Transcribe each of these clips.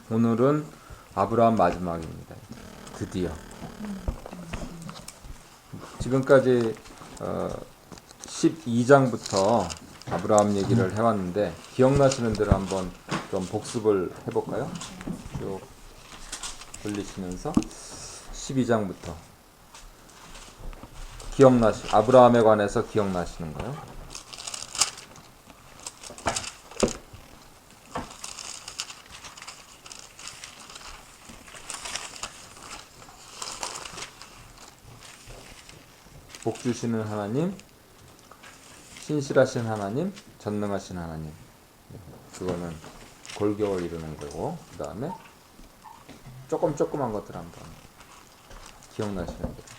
오늘은 아브라함 마지막입니다. 드디어. 지금까지 12장부터 아브라함 얘기를 해왔는데 기억나시는 대로 한번 좀 복습을 해볼까요? 쭉 돌리시면서 12장부터 아브라함에 관해서 기억나시는 거요? 복 주시는 하나님, 신실하신 하나님, 전능하신 하나님. 그거는 골격을 이루는 거고, 그 다음에 조그만 것들 한번 기억나시는 거예요.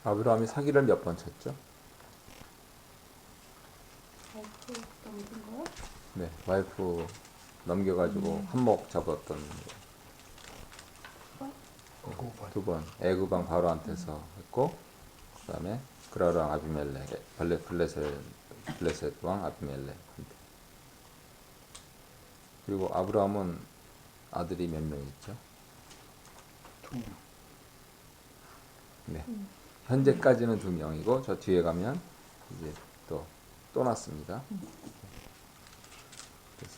아브라함이 사기를 몇 번 쳤죠? 와이프 넘긴 거요? 네, 와이프 넘겨가지고 한몫 잡았던 두 번. 애굽왕 바로한테서 했고, 그 다음에 그라랑 아비멜렉, 블레셋 왕 아비멜렉. 그리고 아브라함은 아들이 몇 명 있죠? 2명. 네. 현재까지는 2명이고 저 뒤에 가면 이제 또 났습니다. 그래서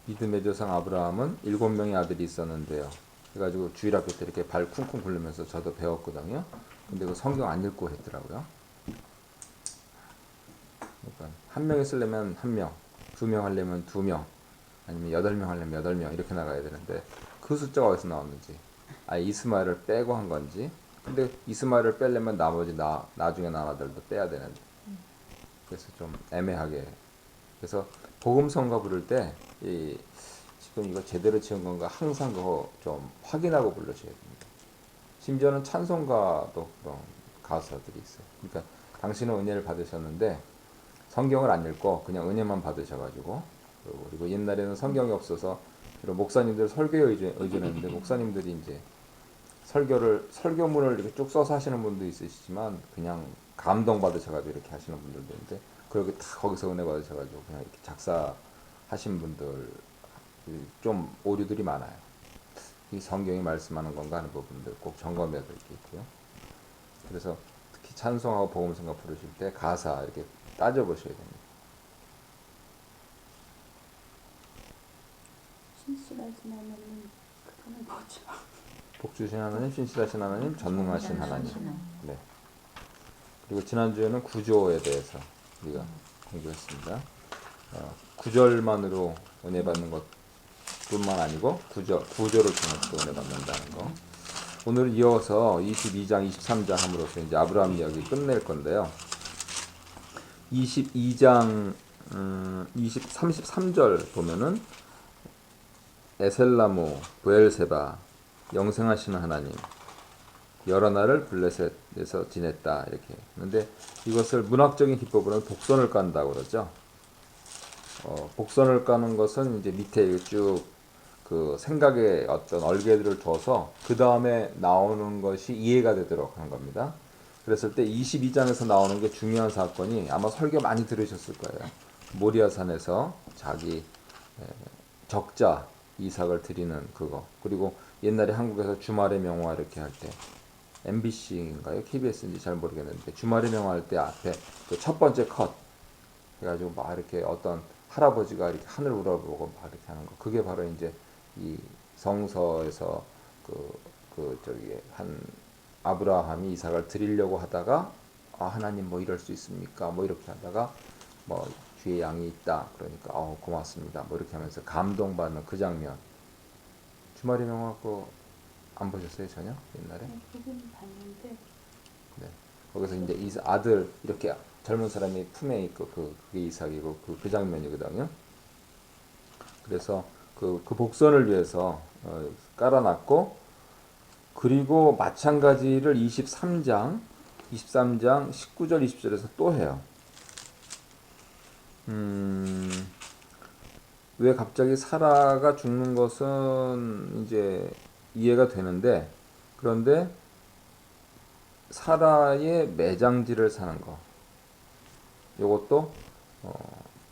믿음의 조상 아브라함은 7명의 아들이 있었는데요. 그래가지고 주일학교 때 이렇게 발 쿵쿵 굴리면서 저도 배웠거든요. 근데 그 성경 안 읽고 했더라고요. 그러니까 한 명이 쓰려면 1명, 2명 하려면 2명, 아니면 8명 하려면 8명 이렇게 나가야 되는데 그 숫자가 어디서 나왔는지, 이스마엘을 빼고 한 건지. 근데 이스마엘을 빼려면 나머지 나중에 난 아들도 빼야 되는데, 그래서 좀 애매하게. 그래서 복음성가 부를 때 지금 이거 제대로 지은 건가 항상 그거 좀 확인하고 불러줘야 됩니다. 심지어는 찬송가도 그런 가사들이 있어요. 그러니까 당신은 은혜를 받으셨는데 성경을 안 읽고 그냥 은혜만 받으셔가지고, 그리고 옛날에는 성경이 없어서 목사님들 설교에 의존했는데 목사님들이 이제 설교문을 이렇게 쭉 써서 하시는 분도 있으시지만 그냥 감동 받으셔가지고 이렇게 하시는 분들도 있는데, 그렇게 다 거기서 은혜 받으셔가지고 그냥 이렇게 작사하신 분들 좀 오류들이 많아요. 이 성경이 말씀하는 건가 하는 부분들 꼭 점검해야 될 게 있고요. 그래서 특히 찬송하고 복음성가 부르실 때 가사 이렇게 따져보셔야 됩니다. 신실하신 하나님, 그거는 뭐죠? 복 주신 하나님, 신실하신 하나님, 전능하신 하나님. 네. 그리고 지난주에는 구조에 대해서 우리가 공부했습니다. 구절만으로 은혜 받는 것뿐만 아니고 구조를 통해서 은혜 받는다는 거. 오늘 이어서 22장, 23장 함으로써 이제 아브라함 이야기 끝낼 건데요. 22장 33절 보면은 에셀나무, 브엘세바, 영생하시는 하나님, 여러 날을 블레셋에서 지냈다 이렇게. 그런데 이것을 문학적인 기법으로는 복선을 깐다고 그러죠. 복선을 까는 것은 이제 밑에 쭉 그 생각의 어떤 얼개들을 줘서 그 다음에 나오는 것이 이해가 되도록 하는 겁니다. 그랬을 때 22장에서 나오는 게 중요한 사건이, 아마 설교 많이 들으셨을 거예요. 모리아산에서 자기 적자 이삭을 드리는 그거. 그리고 옛날에 한국에서 주말의 명화 이렇게 할 때 MBC인가요? KBS인지 잘 모르겠는데 주말의 명화 할 때 앞에 그 첫 번째 컷 해가지고 막 이렇게 어떤 할아버지가 이렇게 하늘 우러보고 막 이렇게 하는 거. 그게 바로 이제 이 성서에서 한 아브라함이 이삭을 드리려고 하다가 하나님 뭐 이럴 수 있습니까? 뭐 이렇게 하다가 뭐 뒤에 양이 있다. 그러니까 고맙습니다. 뭐 이렇게 하면서 감동받는 그 장면. 주말의 명화 그거 안 보셨어요 전혀? 옛날에? 네, 보긴 봤는데. 네. 거기서 이제 아들 이렇게 젊은 사람이 품에 있고 그게 이삭이고 그 장면이거든요. 그래서 그 복선을 위해서 깔아놨고, 그리고 마찬가지를 23장 19절 20절에서 또 해요. 왜 갑자기 사라가 죽는 것은 이제 이해가 되는데, 그런데 사라의 매장지를 사는 거, 요것도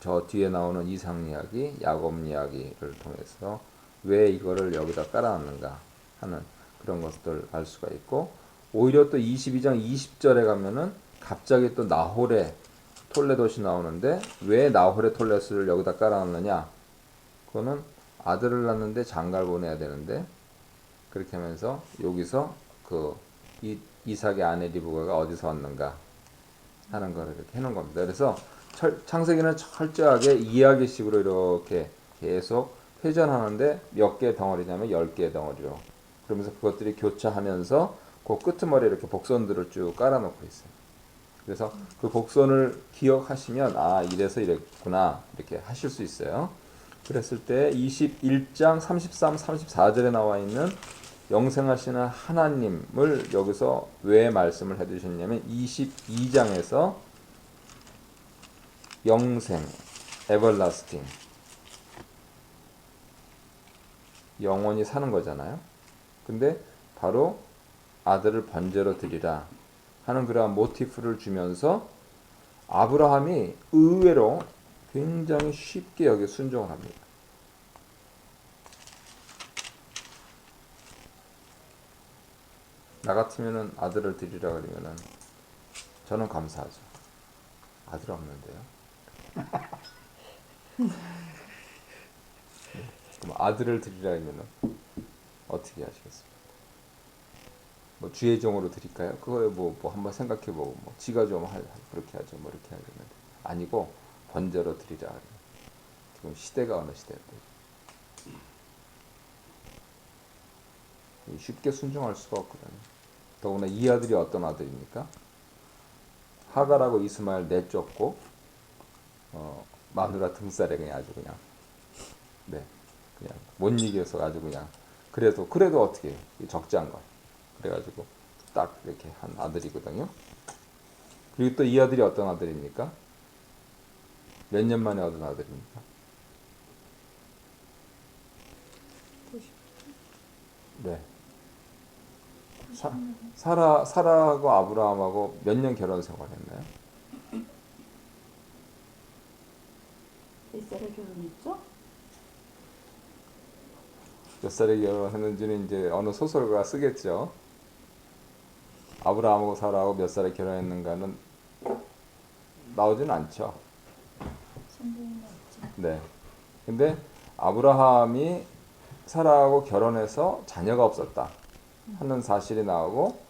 저 뒤에 나오는 이상 이야기, 야곱 이야기를 통해서 왜 이거를 여기다 깔아놨는가 하는 그런 것들 알 수가 있고, 오히려 또 22장 20절에 가면은 갑자기 또 나홀의 톨렛이 나오는데 왜 나홀의 톨렛을 여기다 깔아놨느냐? 그거는 아들을 낳는데 장가를 보내야 되는데, 그렇게 하면서 여기서 그 이삭의 아내 리브가가 어디서 왔는가 하는 거를 이렇게 해놓은 겁니다. 그래서 창세기는 철저하게 이야기식으로 이렇게 계속 회전하는데 몇 개의 덩어리냐면 10개의 덩어리로, 그러면서 그것들이 교차하면서 그 끄트머리에 이렇게 복선들을 쭉 깔아놓고 있어요. 그래서 그 복선을 기억하시면 아 이래서 이랬구나 이렇게 하실 수 있어요. 그랬을 때 21장 33, 34절에 나와 있는 영생하시는 하나님을 여기서 왜 말씀을 해주셨냐면 22장에서 영생, everlasting, 영원히 사는 거잖아요. 근데 바로 아들을 번제로 드리라 하는 그러한 모티프를 주면서 아브라함이 의외로 굉장히 쉽게 여기 순종을 합니다. 나 같으면은 아들을 드리라 그러면은 저는 감사하죠. 아들 없는데요. 그럼 아들을 드리라 그러면은 어떻게 하시겠습니까? 뭐 주의 종으로 드릴까요? 그거에 뭐 한번 생각해보고 뭐 지가 좀 그렇게 하죠. 뭐 이렇게 하겠는데 아니고 번제로 드리라. 지금 시대가 어느 시대인데 쉽게 순종할 수가 없거든요. 더구나 이 아들이 어떤 아들입니까? 하갈하고 이스마엘 내쫓고 마누라 등살에 그냥 아주 그냥 네 그냥 못 이겨서 아주 그냥 그래도 어떻게 해요? 적지한 걸 그래가지고 딱 이렇게 한 아들이거든요. 그리고 또 이 아들이 어떤 아들입니까? 몇 년 만에 얻은 아들입니까? 네. 사라하고 아브라함하고 몇 년 결혼 생활했나요? 몇 살에 결혼했죠? 몇 살에 결혼했는지는 이제 어느 소설가 쓰겠죠. 아브라함하고 사라하고 몇 살에 결혼했는가는 나오진 않죠. 성경에 나왔죠. 네. 근데 아브라함이 사라하고 결혼해서 자녀가 없었다 하는 사실이 나오고,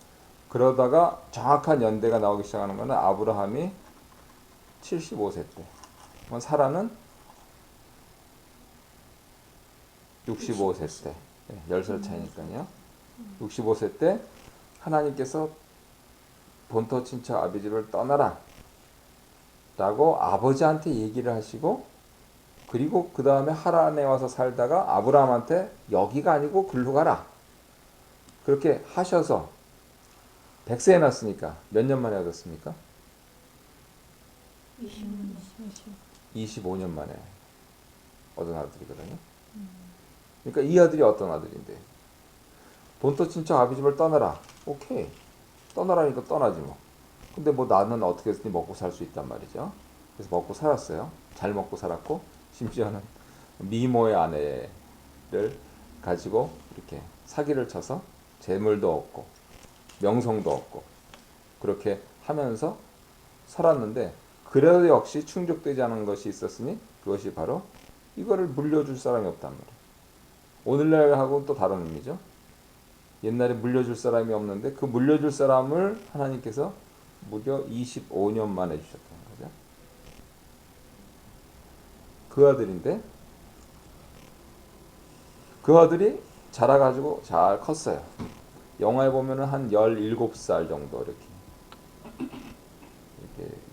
그러다가 정확한 연대가 나오기 시작하는 것은 아브라함이 75세 때, 사라는 65세 때, 10살 차이니까요. 65세 때 하나님께서 본토 친척 아비집을 떠나라 라고 아버지한테 얘기를 하시고, 그리고 그 다음에 하란에 와서 살다가 아브라함한테 여기가 아니고 글로 가라 그렇게 하셔서 100세에 났으니까 몇 년 만에 얻었습니까? 25년 만에 얻은 아들이거든요. 그러니까 이 아들이 어떤 아들인데, 본토 친척 아비집을 떠나라. 오케이, 떠나라니까 떠나지 뭐. 근데 뭐 나는 어떻게 했으니 먹고 살 수 있단 말이죠. 그래서 먹고 살았어요. 잘 먹고 살았고, 심지어는 미모의 아내를 가지고 이렇게 사기를 쳐서 재물도 얻고 명성도 얻고 그렇게 하면서 살았는데, 그래도 역시 충족되지 않은 것이 있었으니 그것이 바로 이거를 물려줄 사람이 없단 말이에요. 오늘날하고는 또 다른 의미죠. 옛날에 물려줄 사람이 없는데 그 물려줄 사람을 하나님께서 무려 25년 만에 주셨다는 거죠. 그 아들인데 그 아들이 자라가지고 잘 컸어요. 영화에 보면은 한 17살 정도 이렇게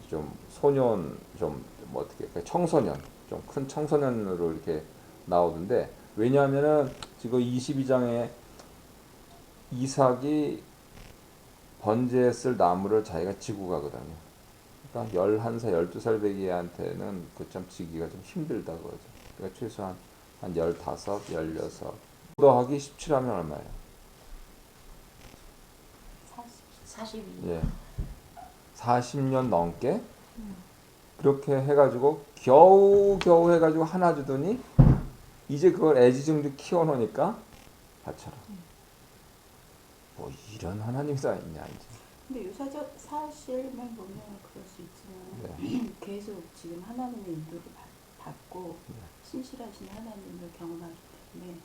좀 소년, 좀 뭐 어떻게 청소년, 좀 큰 청소년으로 이렇게 나오던데, 왜냐하면은 지금 22장에 이삭이 번제했을 나무를 자기가 지고 가거든요. 그러니까 11살, 12살 배기한테는 그참 지기가 좀 힘들다 그거죠. 그러니까 최소한 한 15, 16 더하기 17하면 얼마예요? 42. 예. 40년 넘게 그렇게 해가지고 겨우 해가지고 하나 주더니 이제 그걸 애지중지 키워놓으니까 다쳐라. 뭐 이런 하나님이 다 있냐 이제. 근데 유사적 사실만 보면 그럴 수 있지만 네. 계속 지금 하나님의 인도를 받고 네. 신실하신 하나님을 경험하기 때문에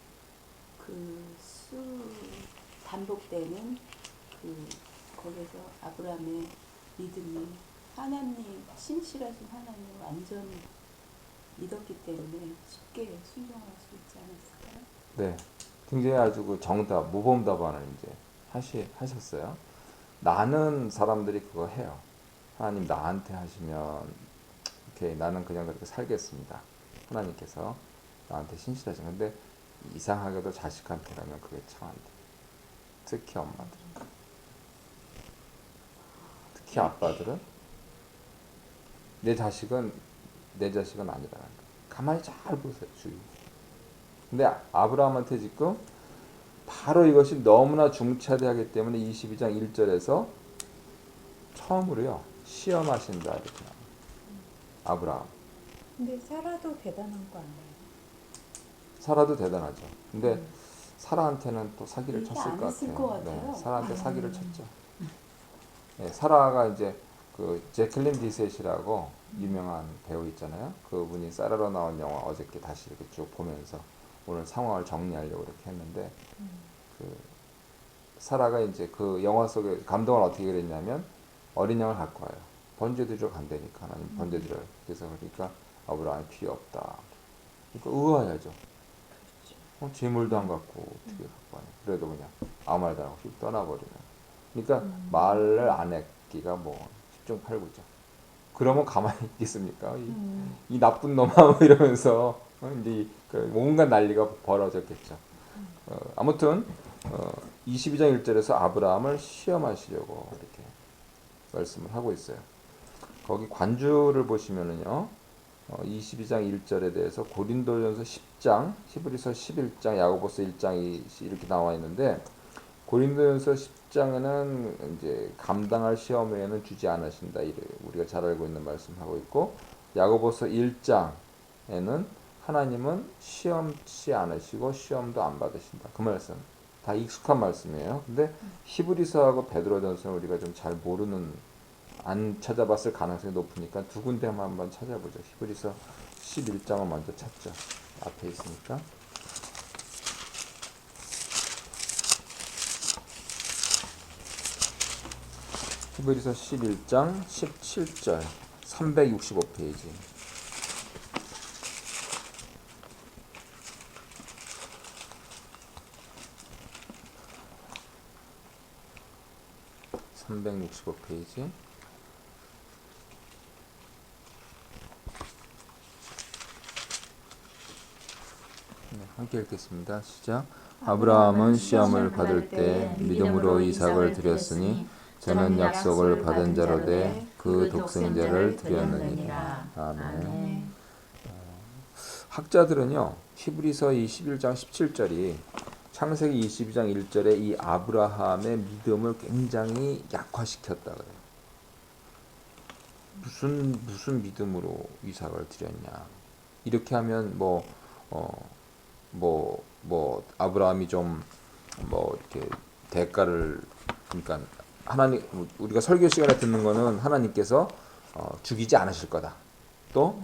반복되는 거기서 아브라함의 믿음이 하나님 신실하신 하나님을 완전히 믿었기 때문에 쉽게 순종할 수 있지 않았을까요? 네. 굉장히 아주 그 정답, 모범 답안을 이제 하셨어요. 나는 사람들이 그거 해요. 하나님 나한테 하시면 오케이 나는 그냥 그렇게 살겠습니다. 하나님께서 나한테 신실하신 건데 이상하게도 자식한테라면 그게 참 안 돼. 특히 엄마들은. 특히 아빠들은 내 자식은 아니라는 거. 가만히 잘 보세요 주위. 근데 아브라함한테 지금 바로 이것이 너무나 중차대하기 때문에 22장 1절에서 처음으로요 시험하신다 이렇게 나와요. 아브라함. 근데 사라도 대단한 거 아니에요? 사라도 대단하죠. 근데 사라한테는 또 사기를 이게 쳤을 안 것 했을 같아요. 것 같아요. 네, 사라한테 사기를 쳤죠. 네, 사라가 이제 그 제클린 디셋이라고 유명한 배우 있잖아요. 그분이 사라로 나온 영화 어저께 다시 이렇게 쭉 보면서 오늘 상황을 정리하려고 이렇게 했는데 그 사라가 이제 그 영화 속에 감동을 어떻게 그랬냐면 어린 양을 갖고 와요. 번제드리러 간다니까 하나님 번제드려요. 그래서 그러니까 아브라함이 필요 없다. 그러니까 의아해야죠. 재물도 안 갖고 어떻게 갖고 와요. 그래도 그냥 아무 말도 안 하고 휙 떠나버리면. 그러니까 말을 안 했기가 뭐 10중 8구죠. 그러면 가만히 있겠습니까? 이 나쁜 놈아 뭐 이러면서 이제 그 온갖 난리가 벌어졌겠죠. 아무튼 22장 1절에서 아브라함을 시험하시려고 이렇게 말씀을 하고 있어요. 거기 관주를 보시면은요. 22장 1절에 대해서 고린도전서 10장, 히브리서 11장, 야고보서 1장이 이렇게 나와 있는데 고린도전서 10장에는 이제 감당할 시험 외에는 주지 않으신다. 우리가 잘 알고 있는 말씀하고 있고 야고보서 1장에는 하나님은 시험치 않으시고 시험도 안 받으신다. 그 말씀 다 익숙한 말씀이에요. 근데 히브리서하고 베드로전서는 우리가 좀 잘 모르는 안 찾아봤을 가능성이 높으니까 두 군데만 한번 찾아보죠. 히브리서 11장을 먼저 찾죠. 앞에 있으니까. 히브리서 11장 17절 365페이지. (365페이지) 함께 읽겠습니다. 시작. 아브라함은 시험을 받을 때 믿음으로 이삭을 드렸으니 저는 약속을 받은 자로 돼 그 독생자를 드렸느니라. 아멘. 학자들은요 히브리서 이 11장 17절이 창세기 22장 1절에 이 아브라함의 믿음을 굉장히 약화시켰다 그래요. 무슨 믿음으로 이삭을 드렸냐. 이렇게 하면 아브라함이 좀 이렇게 대가를 그러니까 하나님 우리가 설교 시간에 듣는 거는 하나님께서 죽이지 않으실 거다. 또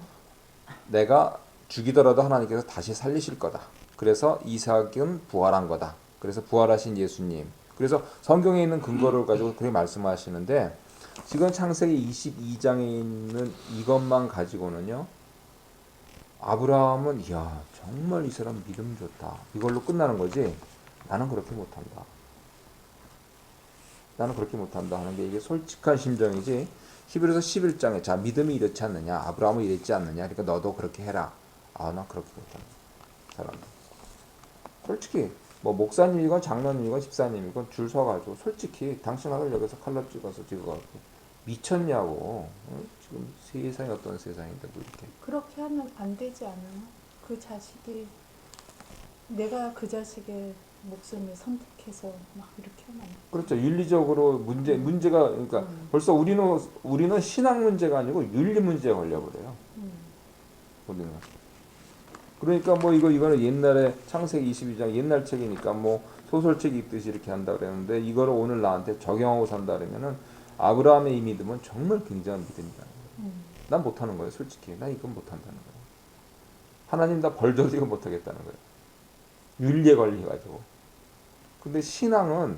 내가 죽이더라도 하나님께서 다시 살리실 거다. 그래서 이삭은 부활한 거다. 그래서 부활하신 예수님. 그래서 성경에 있는 근거를 가지고 그렇게 말씀하시는데 지금 창세기 22장에 있는 이것만 가지고는요. 아브라함은 이야 정말 이 사람 믿음 좋다. 이걸로 끝나는 거지. 나는 그렇게 못한다. 나는 그렇게 못한다 하는 게 이게 솔직한 심정이지. 히브리서 11장에 자 믿음이 이렇지 않느냐. 아브라함은 이랬지 않느냐. 그러니까 너도 그렇게 해라. 아 나 그렇게 못한다. 사람. 솔직히 뭐 목사님이건 장로님이건 집사님이건 줄 서가지고 솔직히 당신 아들 여기서 칼로 찍어서 찍어가지고 미쳤냐고. 지금 세상이 어떤 세상인데 뭐 이렇게. 그렇게 하면 안 되지 않아요? 그 자식이 내가 그 자식의 목숨을 선택해서 막 이렇게 하면 안 돼. 그렇죠. 윤리적으로 문제가 그러니까 벌써 우리는 신앙 문제가 아니고 윤리 문제에 걸려버려요. 우리는. 그러니까 뭐 이거는 옛날에 창세기 22장 옛날 책이니까 뭐 소설책 읽듯이 이렇게 한다 그랬는데 이거를 오늘 나한테 적용하고 산다 그러면은 아브라함의 이 믿음은 정말 굉장한 믿음이다. 난 못하는 거예요, 솔직히. 난 이건 못한다는 거예요. 하나님 나 벌 줘도 이거 못하겠다는 거예요. 윤리에 걸려가지고. 근데 신앙은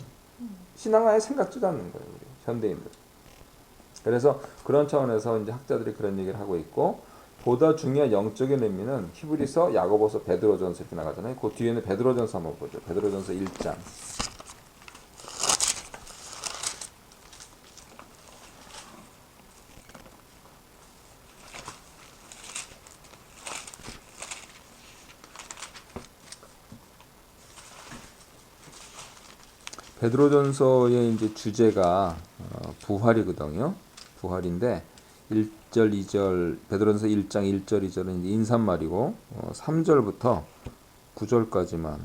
아예 생각지도 않는 거예요, 우리 현대인들. 그래서 그런 차원에서 이제 학자들이 그런 얘기를 하고 있고 보다 중요한 영적인 의미는 히브리서, 야고보서, 베드로전서 이렇게 나가잖아요. 그 뒤에는 베드로전서 한번 보죠. 베드로전서 1장. 베드로전서의 이제 주제가 부활이거든요. 부활인데 1절, 2절 베드로전서 1장 1절, 2절은 인사말이고 3절부터 9절까지만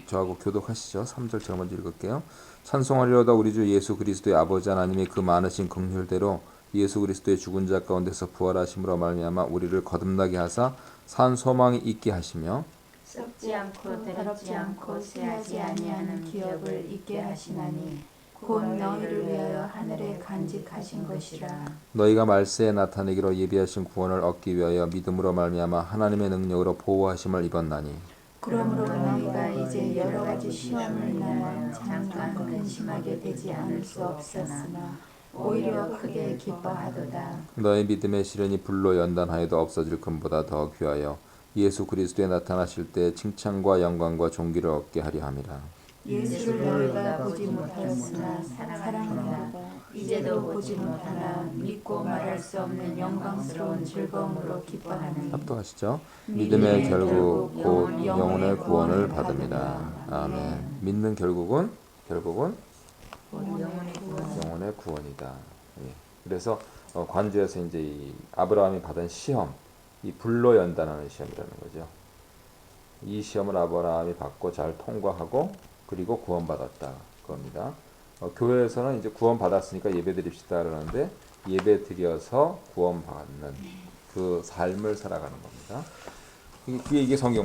저하고 교독하시죠. 3절 제가 먼저 읽을게요. 찬송하리로다 우리 주 예수 그리스도의 아버지 하나님의 그 많으신 긍휼대로 예수 그리스도의 죽은 자 가운데서 부활하심으로 말미암아 우리를 거듭나게 하사 산 소망이 있게 하시며 썩지 않고 더럽지 않고 쇠하지 아니하는 기업을 있게 하시나니 곧 너희를 위하여 하늘에 간직하신 것이라. 너희가 말세에 나타내기로 예비하신 구원을 얻기 위하여 믿음으로 말미암아 하나님의 능력으로 보호하심을 입었나니 그러므로 너희가 이제 여러 가지 시험을 인하여 잠깐 근심하게 되지 않을 수 없었으나 오히려 크게 기뻐하도다. 너희 믿음의 시련이 불로 연단하여도 없어질 것보다 더 귀하여 예수 그리스도에 나타나실 때 칭찬과 영광과 존귀를 얻게 하려 함이라. 예수를 너희가 보지 못하였으나 사랑하노라. 이제도 보지 못하나 믿고 말할 수 없는 영광스러운 즐거움으로 기뻐하는 합독하시죠. 믿음의 결국 곧 영혼의 구원을 받음이라. 아멘. 믿는 결국은 영혼의 구원이다. 예. 그래서 관주에서 이제 이 아브라함이 받은 시험, 이 불로 연단하는 시험이라는 거죠. 이 시험을 아브라함이 받고 잘 통과하고 그리고 구원받았다 겁니다. 교회에서는 이제 구원받았으니까 예배드립시다 그러는데 예배드려서 구원받는 그 삶을 살아가는 겁니다. 이게 성경